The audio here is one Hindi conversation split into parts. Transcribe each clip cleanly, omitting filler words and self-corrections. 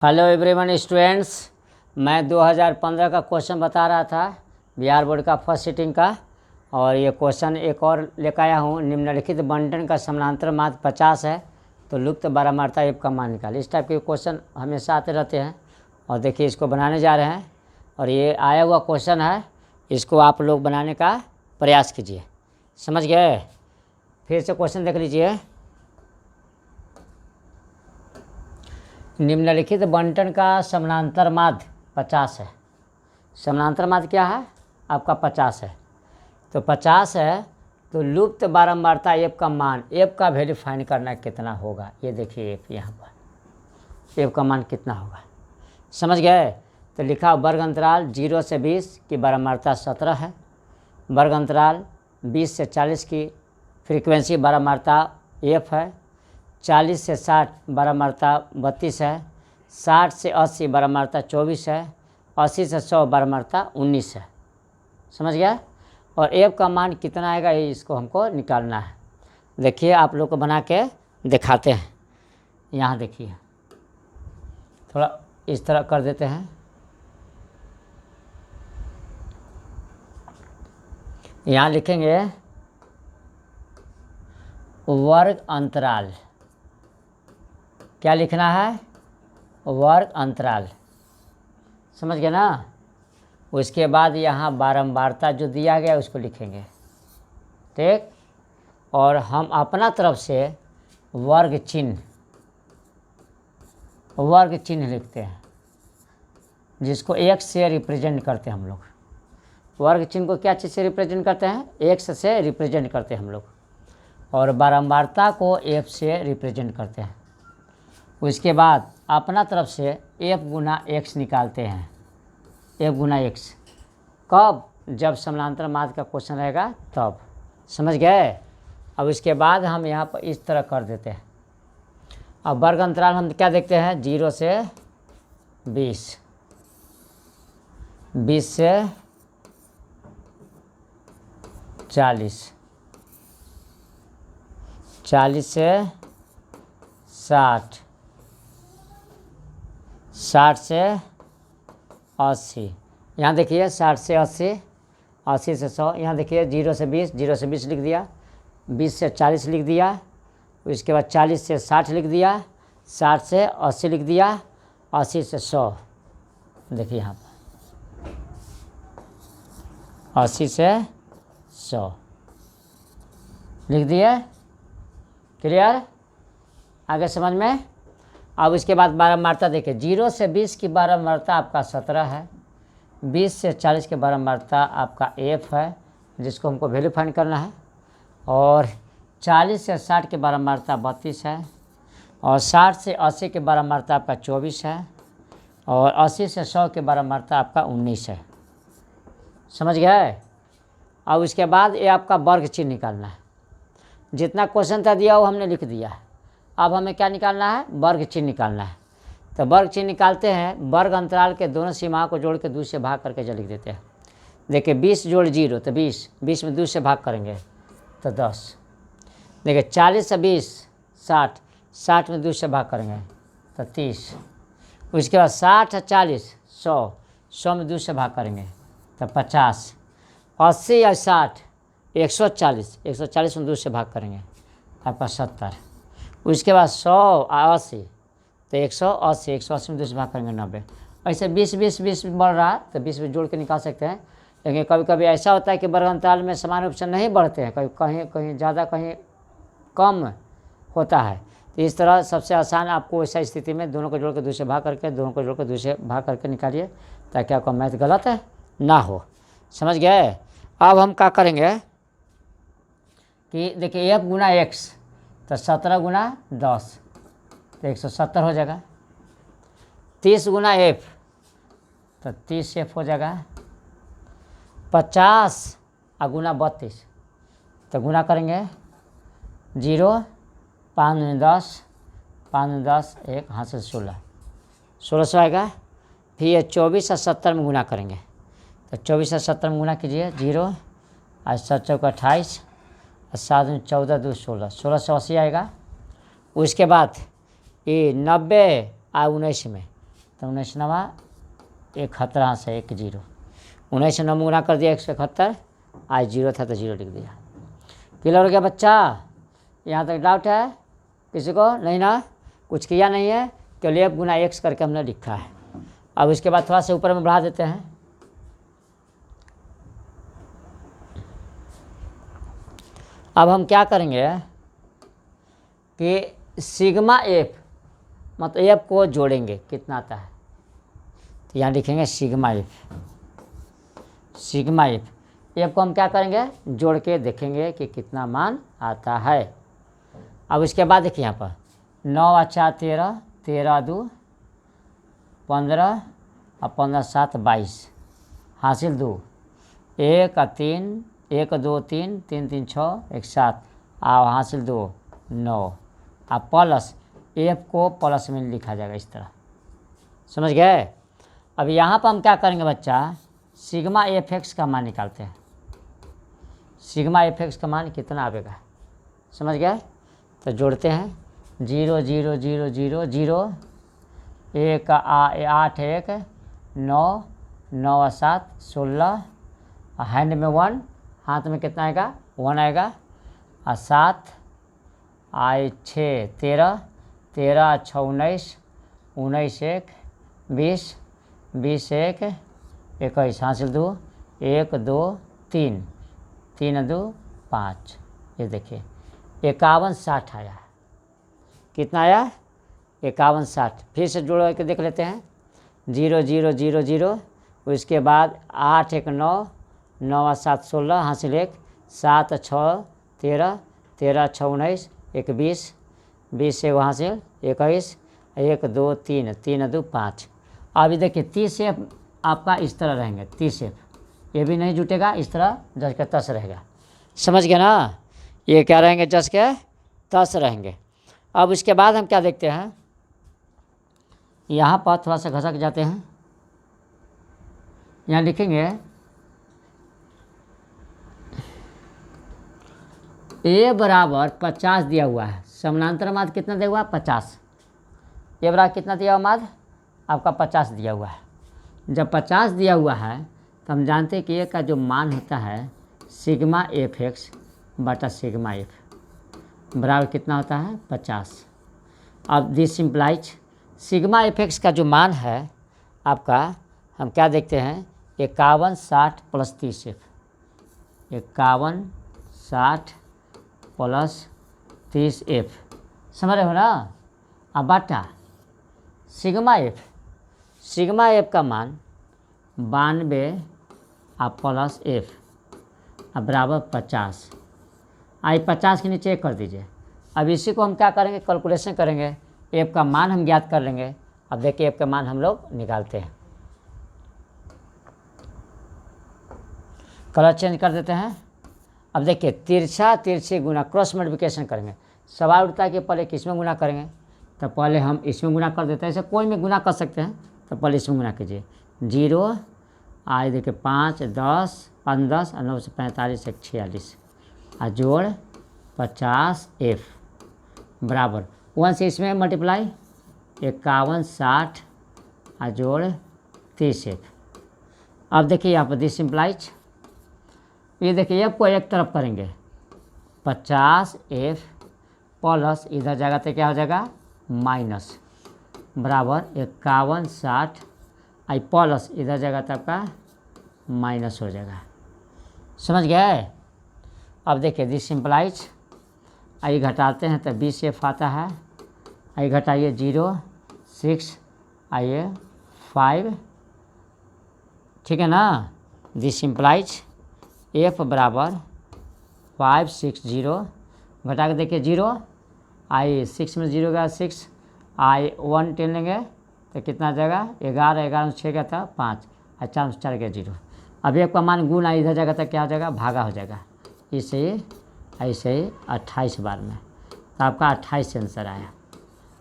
हेलो एवरीवन स्टूडेंट्स, मैं 2015 का क्वेश्चन बता रहा था बिहार बोर्ड का फर्स्ट सिटिंग का। और ये क्वेश्चन एक और लेकर आया हूँ। निम्नलिखित बंटन का समानांतर माध्य 50 है तो लुप्त बारंबारता एफ का मान निकाल। इस टाइप के क्वेश्चन हमेशा आते रहते हैं और देखिए इसको बनाने जा रहे हैं और ये आया हुआ क्वेश्चन है, इसको आप लोग बनाने का प्रयास कीजिए। समझ गए? फिर से क्वेश्चन देख लीजिए। निम्नलिखित बंटन का समानांतर माध्य 50 है। समानांतर माध्य क्या है? आपका 50 है। तो 50 है तो लुप्त बारंबारता एफ का मान, एफ का वैल्यू फाइंड करना कितना होगा। ये देखिए एफ, यहाँ पर एफ का मान कितना होगा। समझ गए? तो लिखा वर्ग अंतराल 0 से 20 की बारंबारता 17 है। वर्ग अंतराल 20 से 40 की फ्रीक्वेंसी बारंबारता एफ है। 40 से 60 बारंबारता 32 है। 60 से 80 बारंबारता 24 है। 80 से 100 बारंबारता 19 है। समझ गया? और एफ का मान कितना आएगा ये इसको हमको निकालना है। देखिए आप लोग को बना के दिखाते हैं। यहाँ देखिए थोड़ा इस तरह कर देते हैं। यहाँ लिखेंगे वर्ग अंतराल। क्या लिखना है? वर्ग अंतराल। समझ गए ना? उसके बाद यहाँ बारंबारता जो दिया गया उसको लिखेंगे, ठीक। और हम अपना तरफ से वर्ग चिन्ह लिखते हैं, जिसको x से रिप्रेजेंट करते हैं हम लोग। वर्ग चिन्ह को क्या चीज़ से रिप्रेजेंट करते हैं? x से रिप्रेजेंट करते हैं हम लोग। और बारंबारता को f से रिप्रेजेंट करते हैं। उसके बाद अपना तरफ से f गुना x निकालते हैं। f गुना x कब? जब समानांतर माध्य का क्वेश्चन रहेगा तब। समझ गए? अब इसके बाद हम यहाँ पर इस तरह कर देते हैं। अब वर्ग अंतराल हम क्या देखते हैं? 0 से 20, 20 से 40, 40 से 60, 60 से 80। यहाँ देखिए 60 से 80, 80 से 100। यहाँ देखिए 0 से 20, 0 से 20 लिख दिया, 20 से 40 लिख दिया, उसके बाद 40 से 60 लिख दिया, 60 से 80 लिख दिया, 80 से 100। देखिए यहाँ पर 80 से 100 लिख दिए। क्लियर? आगे समझ में? अब इसके बाद बारंबारता देखिए। 0 से 20 की बारंबारता आपका 17 है। 20 से 40 की बारंबारता आपका एफ है, जिसको हमको वैल्यू फाइंड करना है। और 40 से 60 की बारंबारता 32 है। और 60 से 80 की बारंबारता आपका 24 है। और 80 से 100 की बारंबारता आपका 19 है। समझ गए? अब इसके बाद ये आपका वर्ग चिन्ह निकालना है। जितना क्वेश्चन था दिया वो हमने लिख दिया है। अब हमें क्या निकालना है? वर्ग चिन्ह निकालना है। तो वर्ग चिन्ह निकालते हैं। वर्ग अंतराल के दोनों सीमाओं को जोड़ के 2 से भाग करके जो लिख देते हैं। देखिए 20 जोड़ 0 तो 20, 20 में 2 से भाग करेंगे तो 10। देखिए 40 से 20 60, 60 में 2 से भाग करेंगे तो 30। उसके बाद 60 और 40 100, 100 में 2 से भाग करेंगे तो 50। 80 या 60 140, 140 में 2 से भाग करेंगे आपका 70। उसके बाद 100 और 80 तो 180, 180 में 2 से भाग करेंगे 90। ऐसे 20 20 20 बढ़ रहा है तो 20 में जोड़ के निकाल सकते हैं। लेकिन कभी कभी ऐसा होता है कि वर्ग अंतराल में समान रूप से नहीं बढ़ते हैं, कहीं कहीं कहीं ज़्यादा कहीं कम होता है। तो इस तरह सबसे आसान आपको ऐसा स्थिति में दोनों को जोड़ के 2 से भाग करके, दोनों को जोड़ के 2 से भाग करके निकालिए, ताकि आपका मैथ गलत है ना हो। समझ गए? अब हम क्या करेंगे कि देखिए एफ गुना एक्स तो 17 गुना 10 तो 170 हो जाएगा। 30 गुना एफ तो 30 एफ हो जाएगा। 50 और गुना 32 तो गुना करेंगे 0, 5 में 10, 5 में 10, 1 हाथ से 16, 1600 आएगा। फिर ये 24 और 70 में गुना करेंगे तो 24 और 70 में गुना कीजिए। 0 और 7 चौक 28 और 7 में 14 2 16, 1680 आएगा। उसके बाद ये 90 और 19 में तो 19 नवा 71 से 10 19 से 9 में गुना कर दिया 171, आज 0 था तो 0 लिख दिया। क्लियर हो गया बच्चा? यहाँ तक डाउट है किसी को? नहीं ना, कुछ किया नहीं है, केवल f गुना x करके हमने लिखा है। अब इसके बाद थोड़ा सा ऊपर में बढ़ा देते हैं। अब हम क्या करेंगे कि सिग्मा एफ मतलब एफ को जोड़ेंगे, कितना आता है तो यहाँ लिखेंगे सिग्मा एफ। सिग्मा एफ को हम क्या करेंगे, जोड़ के देखेंगे कि कितना मान आता है। अब उसके बाद देखिए यहाँ पर 9 और 4 13, 13 2 15 और 15 7 22, हासिल 2, 1 और 3 1 2 3 3 3 6 1 7 और हासिल 2 9। अब प्लस एफ को प्लस में लिखा जाएगा इस तरह, समझ गए? अब यहाँ पर हम क्या करेंगे बच्चा, सिग्मा एफ एक्स का मान निकालते हैं। सिग्मा एफ एक्स का मान कितना आएगा, समझ गए? तो जोड़ते हैं 0 0 0 0 0 1 8 1 9 9 7 16, हैंड में 1, हाथ में कितना आएगा 1 आएगा, और 7 आए 6 13 13 6 19 19 1 20 20 1 21, हासिल 2 1 2 3 3 2 5। ये देखिए 51 60 आया। कितना आया? 51 60। फिर से जोड़ के देख लेते हैं 0 0 0 0, उसके बाद 8 1 9 9 7 16, हासिल 1 7 6 13 13 6 19 1 20 20 1 हासिल 21 1 2 3 3 2 5। अभी देखिए 30 एफ आपका इस तरह रहेंगे, 30 एफ ये भी नहीं जुटेगा, इस तरह जस के तस रहेगा, समझ गए ना? ये क्या रहेंगे, जस के तस रहेंगे। अब उसके बाद हम क्या देखते हैं, यहाँ पर थोड़ा सा घसक जाते हैं, यहाँ लिखेंगे ए बराबर 50 दिया हुआ है, समानांतर माध्य कितना दिया हुआ है 50। ए बराबर कितना दिया हुआ माध्य आपका 50 दिया हुआ है। जब 50 दिया हुआ है तो हम जानते हैं कि ए का जो मान होता है सिग्मा एफ एक्स बटा सिग्मा एफ बराबर कितना होता है 50। अब this implies sigma F x का जो मान है आपका, हम क्या देखते हैं 51 60 प्लस 30 एफ, 51 60 प्लस 30 एफ, समझ रहे हो ना? अब बटा सिग्मा एफ का मान 92 और प्लस एफ अब बराबर 50। आई 50 के नीचे 1 कर दीजिए। अब इसी को हम क्या करेंगे, कैलकुलेशन करेंगे, एफ का मान हम ज्ञात कर लेंगे। अब देखिए एफ का मान हम लोग निकालते हैं, कलर चेंज कर देते हैं। अब देखिए तिरछा तिरछे गुना क्रॉस मल्टीप्लिकेशन करेंगे। सवाल उठता है कि पहले किसमें गुना करेंगे, तो पहले हम इसमें गुना कर देते हैं। ऐसे कोई में गुना कर सकते हैं, तो पहले इसमें गुना कीजिए। 0 आज देखिए 5 10 5 10 और 9 से 45 1 46 और जोड़ 50 एफ बराबर 1 से इसमें मल्टीप्लाई 51 60 और जोड़ 30 एफ। अब देखिए यहाँ पर दिस इम्प्लाइज, ये देखिए एफ को एक तरफ करेंगे 50 एफ प्लस इधर जाएगा तो क्या हो जाएगा माइनस बराबर 51 60 आई प्लस इधर जाएगा तो आपका माइनस हो जाएगा, समझ गए? अब देखिए दिस इम्प्लाइज, आई घटाते हैं तो 20 एफ आता है, आई घटाइए 0 6 आइए 5, ठीक है ना? दिस इम्प्लाइज एफ बराबर 560, घटा के देखिए 0 आई 6 में 0 का 6 आई 1 10 लेंगे तो कितना आ जाएगा 11 11 6 का था 5 और 4 4 गया 0। अब एफ का मान गुना इधर जाएगा तो क्या हो जाएगा भागा हो जाएगा, इसे ऐसे 28 बार में, तो आपका 28 आंसर आया।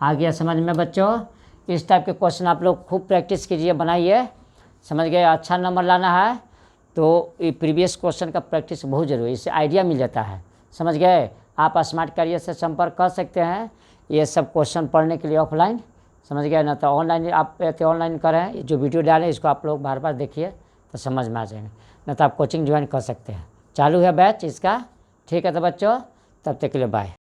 आ गया समझ में बच्चों? इस टाइप के क्वेश्चन आप लोग खूब प्रैक्टिस कीजिए, बनाइए, समझ गए? अच्छा नंबर लाना है तो ये प्रीवियस क्वेश्चन का प्रैक्टिस बहुत जरूरी है, इससे आइडिया मिल जाता है, समझ गए? आप स्मार्ट करियर से संपर्क कर सकते हैं ये सब क्वेश्चन पढ़ने के लिए ऑफलाइन, समझ गए ना। तो ऑनलाइन आप ऑनलाइन करें, जो वीडियो डालें इसको आप लोग बार बार देखिए तो समझ में आ जाएंगे, ना तो आप कोचिंग ज्वाइन कर सकते हैं। चालू है बैच इसका, ठीक है। तो बच्चों तब तक के लिए बाय।